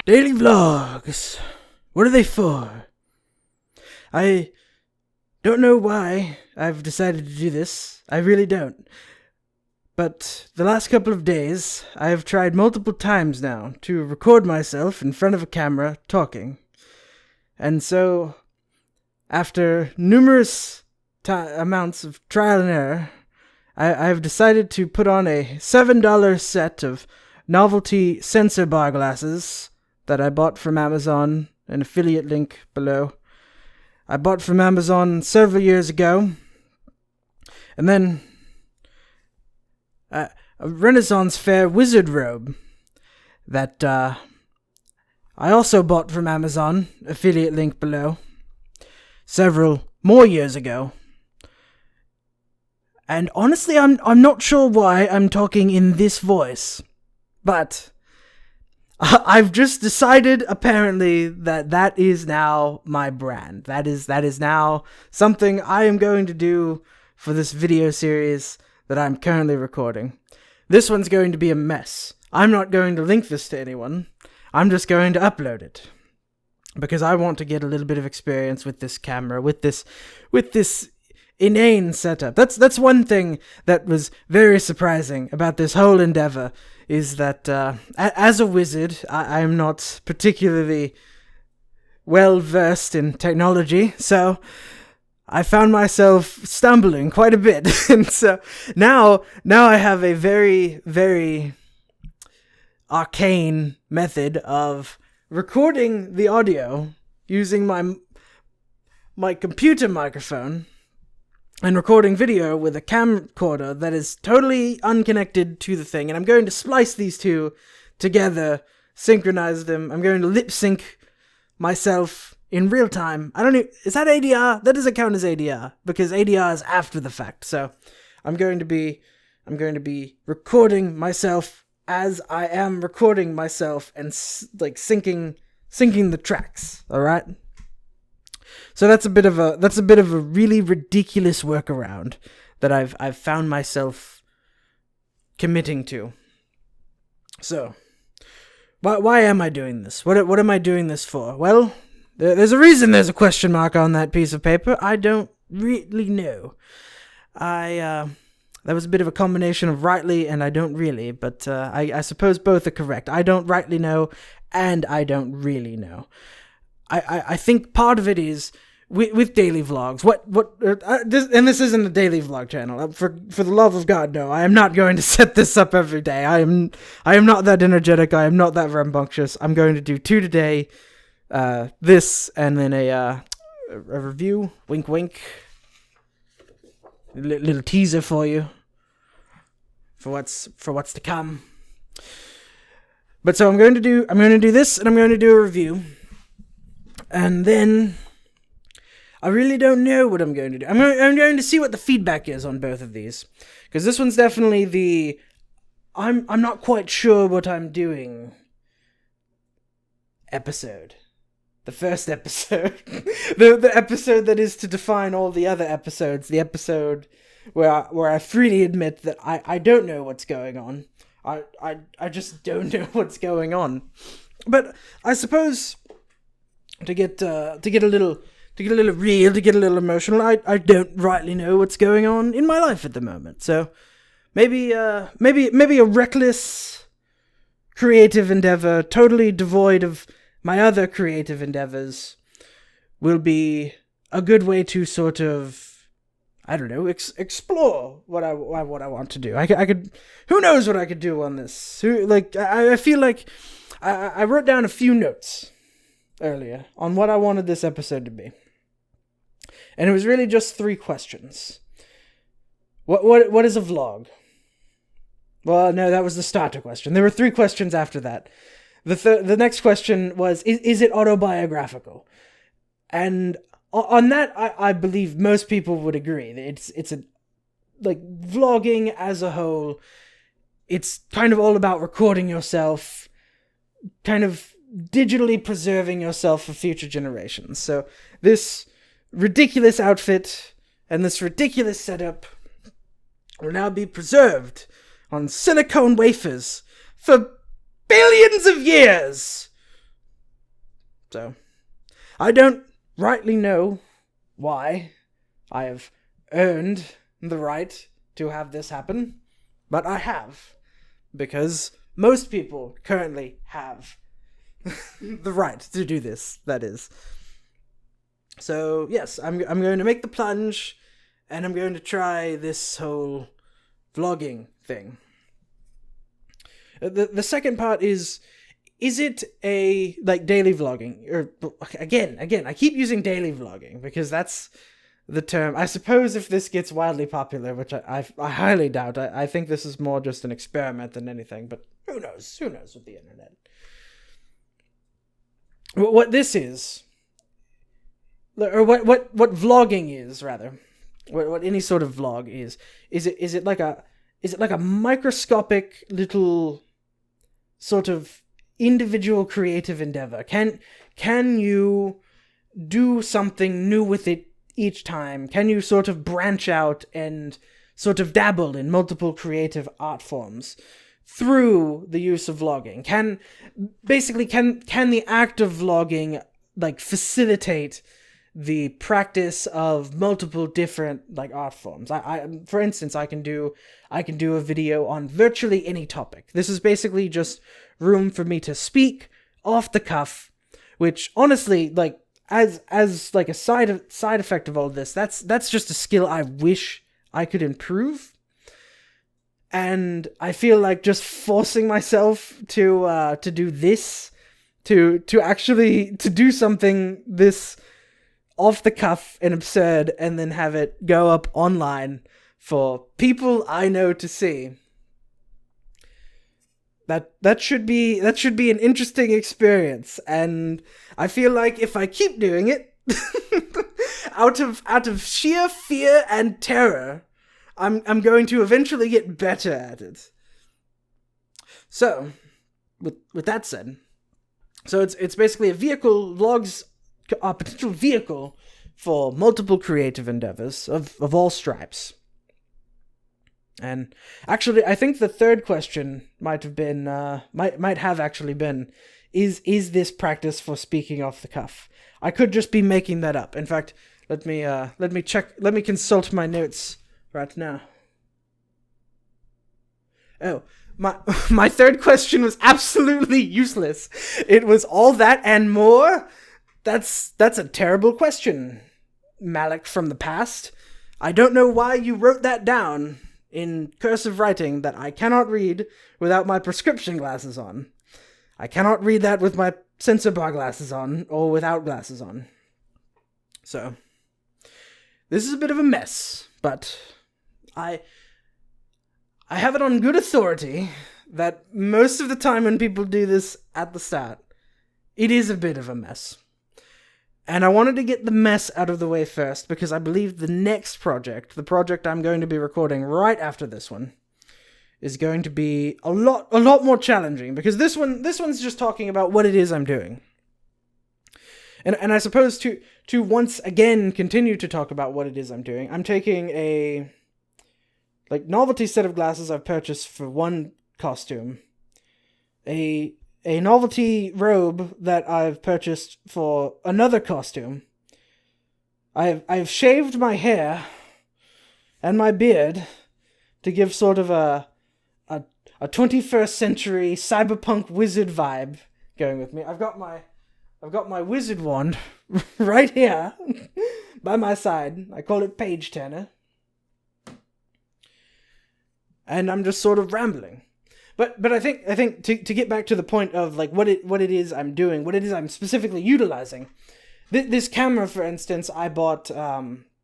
Daily vlogs. What are they for? I don't know why I've decided to do this. I really don't. But the last couple of days, I have tried multiple times now to record myself in front of a camera talking. And so, after numerous amounts of trial and error, I've decided to put on a $7 set of novelty sensor bar glasses that I bought from Amazon, an affiliate link below. I bought from Amazon several years ago. And then a Renaissance Fair wizard robe that I also bought from Amazon, affiliate link below, several more years ago. And honestly, I'm not sure why I'm talking in this voice, but I've just decided, apparently, that is now my brand. That is now something I am going to do for this video series that I'm currently recording. This one's going to be a mess. I'm not going to link this to anyone. I'm just going to upload it. Because I want to get a little bit of experience with this camera, with this inane setup. That's one thing that was very surprising about this whole endeavor, is that as a wizard, I am not particularly well versed in technology, so I found myself stumbling quite a bit. And so now I have a very, very arcane method of recording the audio using my computer microphone and recording video with a camcorder that is totally unconnected to the thing. And I'm going to splice these two together, synchronize them. I'm going to lip sync myself in real time. Is that ADR? That doesn't count as ADR, because ADR is after the fact. So I'm going to be recording myself as I am recording myself and syncing the tracks. All right. So that's a bit of a really ridiculous workaround that I've found myself committing to. So, why am I doing this? What am I doing this for? Well, there's a reason there's a question mark on that piece of paper. I don't really know. That was a bit of a combination of rightly and I don't really, but I suppose both are correct. I don't rightly know, and I don't really know. I think part of it is with daily vlogs. And this isn't a daily vlog channel. For the love of God, no. I am not going to set this up every day. I am not that energetic. I am not that rambunctious. I'm going to do 2 today. This and then a review. Wink, wink. Little teaser for you. For what's to come. But so I'm going to do this, and I'm going to do a review. And then I really don't know what I'm going to do. I'm going to see what the feedback is on both of these, because this one's definitely I'm not quite sure what I'm doing episode. The first episode. the episode that is to define all the other episodes. The episode where I freely admit that I don't know what's going on. I just don't know what's going on. But I suppose to get a little real, to get a little emotional, I don't rightly know what's going on in my life at the moment. So maybe a reckless creative endeavor, totally devoid of my other creative endeavors, will be a good way to sort of, I don't know, explore what I want to do. I could, who knows what I could do on this? I feel like I wrote down a few notes earlier on what I wanted this episode to be, and it was really just 3 questions. What is a vlog? Well, no, that was the starter question. There were 3 questions after that. The next question was, is it autobiographical? And on that, I believe most people would agree. It's vlogging as a whole, it's kind of all about recording yourself, kind of digitally preserving yourself for future generations. So this ridiculous outfit and this ridiculous setup will now be preserved on silicone wafers for billions of years So, I don't rightly know why I have earned the right to have this happen, but I have, because most people currently have the right to do this, that is. So, yes, I'm going to make the plunge, and I'm going to try this whole vlogging thing. The second part is it a, like, daily vlogging? Or, again, I keep using daily vlogging, because that's the term. I suppose if this gets wildly popular, which I highly doubt, I think this is more just an experiment than anything, but who knows with the internet. What this is, or what vlogging is, rather, what any sort of vlog is it like a microscopic little sort of individual creative endeavor? Can you do something new with it each time? Can you sort of branch out and sort of dabble in multiple creative art forms through the use of vlogging? Can the act of vlogging, like, facilitate the practice of multiple different, like, art forms? I for instance, I can do a video on virtually any topic. This is basically just room for me to speak off the cuff, which honestly, like, as like a side effect of all this, that's just a skill I wish I could improve. And I feel like just forcing myself to do this, to actually to do something this off the cuff and absurd, and then have it go up online for people I know to see. That should be an interesting experience, and I feel like if I keep doing it, out of sheer fear and terror, I'm going to eventually get better at it. So, with that said, so it's basically a vehicle. Vlogs are a potential vehicle for multiple creative endeavors of all stripes. And actually, I think the third question might have actually been, is this practice for speaking off the cuff? I could just be making that up. In fact, let me consult my notes right now. Oh, my third question was absolutely useless. It was all that and more. That's a terrible question, Malik from the past. I don't know why you wrote that down in cursive writing that I cannot read without my prescription glasses on. I cannot read that with my sensor bar glasses on, or without glasses on. So, this is a bit of a mess, but I have it on good authority that most of the time when people do this at the start, it is a bit of a mess. And I wanted to get the mess out of the way first, because I believe the next project, the project I'm going to be recording right after this one, is going to be a lot more challenging, because this one's just talking about what it is I'm doing. And I suppose to once again continue to talk about what it is I'm doing, I'm taking a, like, novelty set of glasses I've purchased for one costume, a novelty robe that I've purchased for another costume. I've shaved my hair and my beard to give sort of a 21st century cyberpunk wizard vibe going with me. I've got my wizard wand right here by my side. I call it Page Turner. And I'm just sort of rambling. But I think to get back to the point of, like, what it is I'm doing, what it is I'm specifically utilizing. This camera, for instance, I bought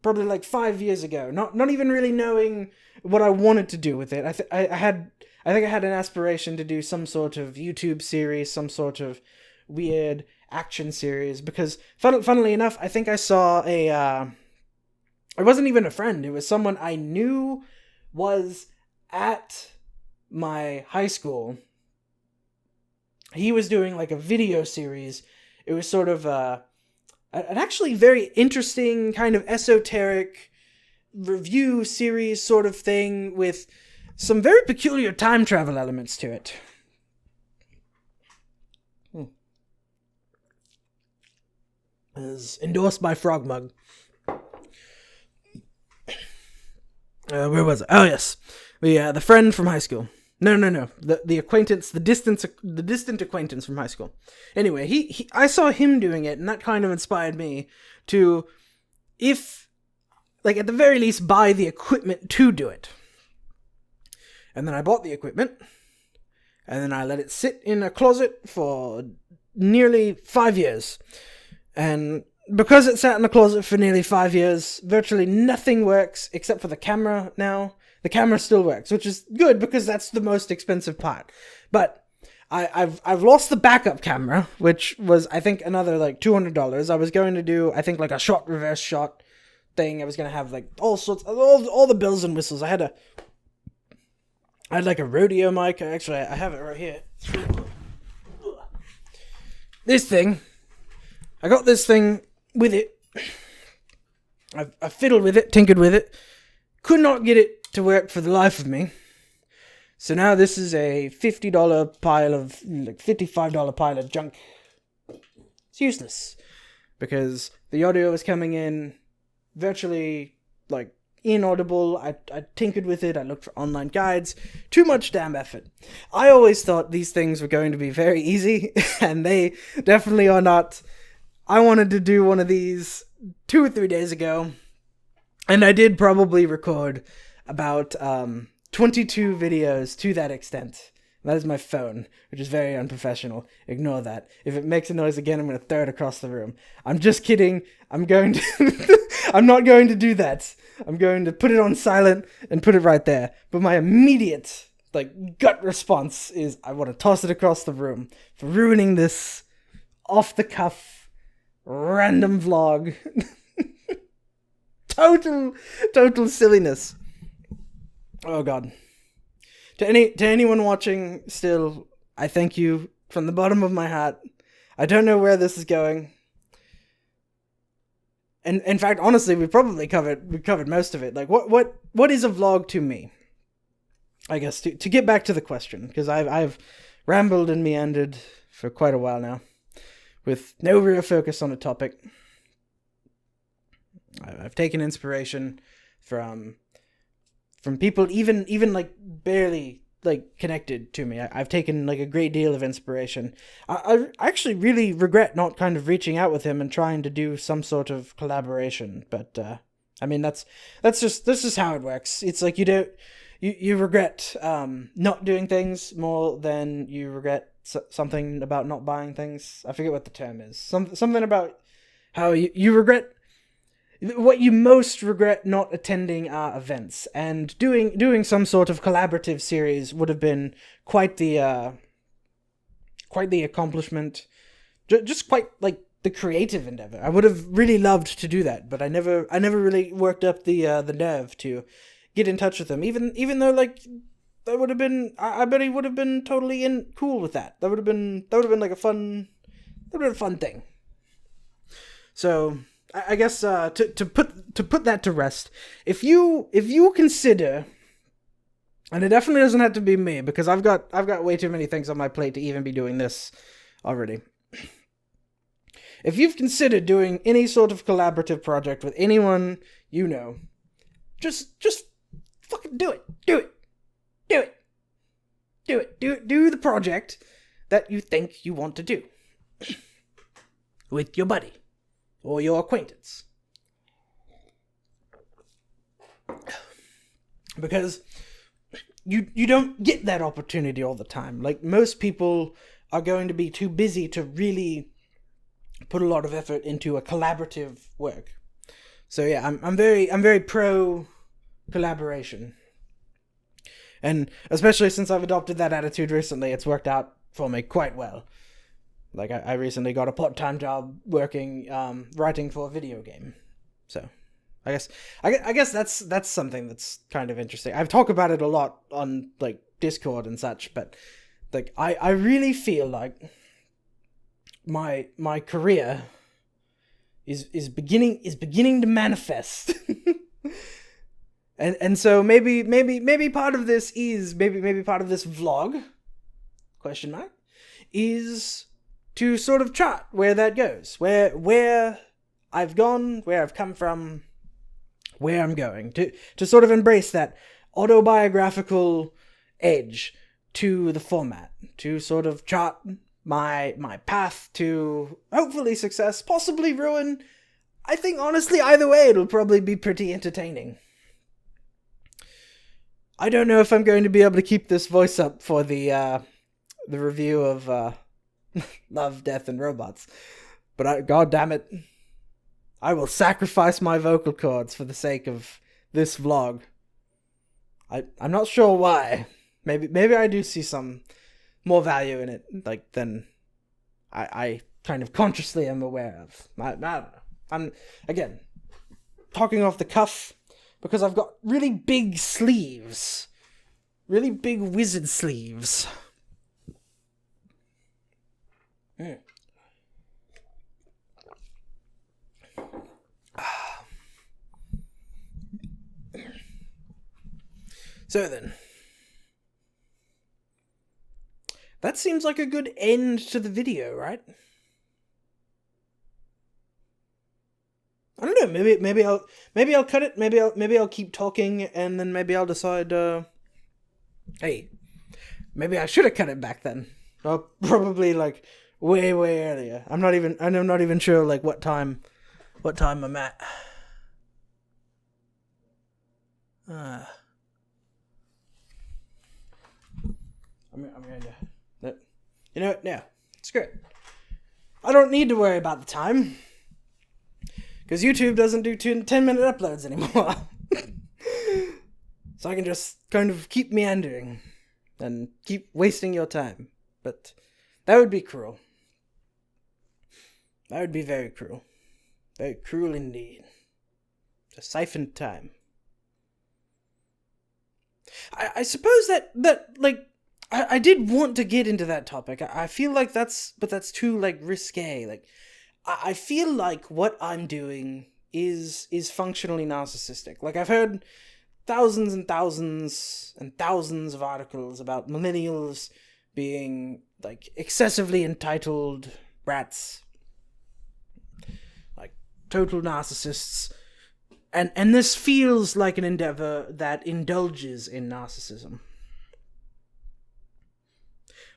probably like 5 years ago. Not even really knowing what I wanted to do with it. I think I had an aspiration to do some sort of YouTube series, some sort of weird action series, because funnily enough, I think I saw it wasn't even a friend. It was someone I knew was at my high school. He was doing like a video series. It was sort of an actually very interesting kind of esoteric review series sort of thing with some very peculiar time travel elements to it. is endorsed by Frogmug. Where was it? Oh yes, the friend from high school. No. The acquaintance, the distant acquaintance from high school. Anyway, I saw him doing it, and that kind of inspired me to, at the very least, buy the equipment to do it. And then I bought the equipment, and then I let it sit in a closet for nearly 5 years. And because it sat in the closet for nearly 5 years, virtually nothing works except for the camera now. The camera still works, which is good because that's the most expensive part. But I've lost the backup camera, which was, I think, another like $200. I was going to do, I think, like a reverse shot thing. I was going to have like all sorts, all the bells and whistles. I had like a rodeo mic. Actually, I have it right here. This thing, I got this thing with it. I fiddled with it, tinkered with it. Could not get it to work for the life of me. So now this is a $55 pile of junk. It's useless because the audio is coming in virtually like inaudible. I tinkered with it. I looked for online guides. Too much damn effort. I always thought these things were going to be very easy, and they definitely are not. I wanted to do one of these 2 or 3 days ago, and I did probably record about 22 videos to that extent. That is my phone, which is very unprofessional. Ignore that. If it makes a noise again, I'm going to throw it across the room. I'm just kidding. I'm not going to do that. I'm going to put it on silent and put it right there. But my immediate, gut response is I want to toss it across the room for ruining this off-the-cuff, random vlog. Total silliness. Oh God. To anyone watching still, I thank you from the bottom of my heart. I don't know where this is going. And in fact, honestly, we covered most of it. Like what is a vlog to me? I guess to get back to the question, because I've rambled and meandered for quite a while now with no real focus on a topic. I've taken inspiration from people even like barely connected to me. I've taken a great deal of inspiration. I actually really regret not kind of reaching out with him and trying to do some sort of collaboration. But I mean that's just how it works. It's like you regret not doing things more than you regret something about not buying things. I forget what the term is. Something about how you regret. What you most regret not attending are events, and doing some sort of collaborative series would have been quite the accomplishment, just quite the creative endeavor. I would have really loved to do that, but I never really worked up the nerve to get in touch with him. Even though that would have been, I bet he would have been totally cool with that. That would have been like a fun thing. So. I guess to put that to rest, if you consider, and it definitely doesn't have to be me because I've got way too many things on my plate to even be doing this already. If you've considered doing any sort of collaborative project with anyone you know, just fucking do it. Do the project that you think you want to do with your buddy. Or your acquaintance. Because you don't get that opportunity all the time. Most people are going to be too busy to really put a lot of effort into a collaborative work. So yeah, I'm very pro collaboration. And especially since I've adopted that attitude recently, it's worked out for me quite well. I recently got a part-time job working, writing for a video game. So, I guess that's something that's kind of interesting. I've talked about it a lot on, Discord and such, but, I really feel like my career is beginning to manifest. and so maybe part of this is, maybe part of this vlog, question mark, is to sort of chart where that goes, where I've gone, where I've come from, where I'm going, to sort of embrace that autobiographical edge to the format, to sort of chart my path to hopefully success, possibly ruin. I think honestly either way it'll probably be pretty entertaining. I don't know if I'm going to be able to keep this voice up for the review of Love, Death, and Robots, but god damn it, I will sacrifice my vocal cords for the sake of this vlog. I'm not sure why. Maybe I do see some more value in it, like, than I kind of consciously am aware of. I don't know. I'm, again, talking off the cuff, because I've got really big sleeves. Really big wizard sleeves. So then, that seems like a good end to the video, right? I don't know. Maybe I'll cut it. Maybe I'll keep talking, and then maybe I'll decide. Hey, maybe I should have cut it back then. Probably like way earlier. I'm not even sure like what time I'm at. I'm going to. You know what? Yeah, it's good. I don't need to worry about the time, because YouTube doesn't do 10-minute uploads anymore. So I can just kind of keep meandering and keep wasting your time. But that would be cruel. That would be very cruel. Very cruel indeed. To siphon time. I suppose that like, I did want to get into that topic. I feel like that's too, like, risque. Like, I feel like what I'm doing is functionally narcissistic. Like, I've heard thousands and thousands and thousands of articles about millennials being, like, excessively entitled brats. Like, total narcissists. And this feels like an endeavor that indulges in narcissism.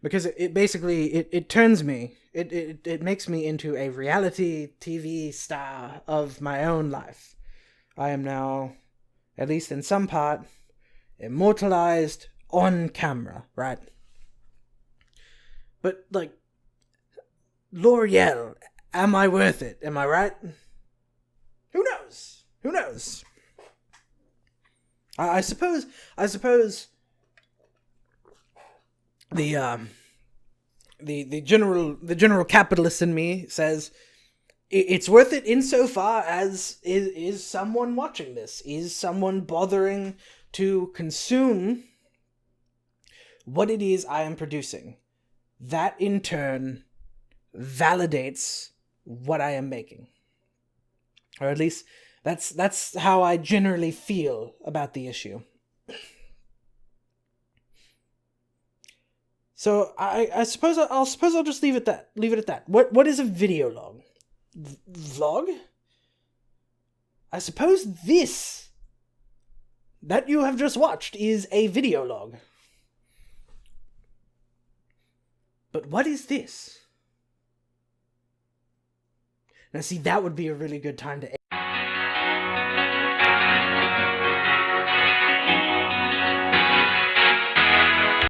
Because it basically, it turns me, it makes me into a reality TV star of my own life. I am now, at least in some part, immortalized on camera, right? But, like, L'Oreal, am I worth it? Am I right? Who knows? Who knows? I suppose the general capitalist in me says it's worth it insofar as is someone watching this, is someone bothering to consume what it is I am producing. That in turn validates what I am making, or at least that's how I generally feel about the issue. So I suppose I'll just leave it at that. What is a video log? Vlog? I suppose this that you have just watched is a video log. But what is this? Now see, that would be a really good time to